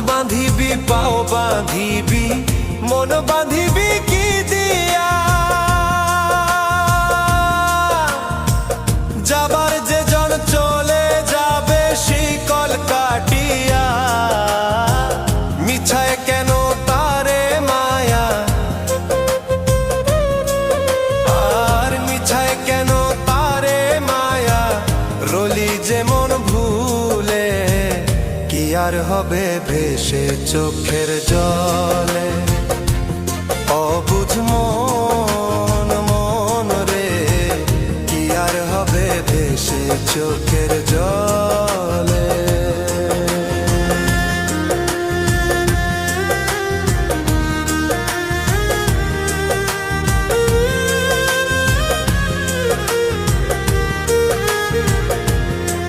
বাঁধিবি পাও বাঁধিবি মন বাঁধিবি কি দিয়া? যাবার যে জন চলে যাবে শিকল কাটিয়া, মিছায় কেন তারে মায়া, আর মিছায় কেন তারে মায়া, রলি যেমন ভুলে কি আর হবে ভেসে চোখের জলে। অবুঝ মন মন রে কি আর হবে ভেসে চোখ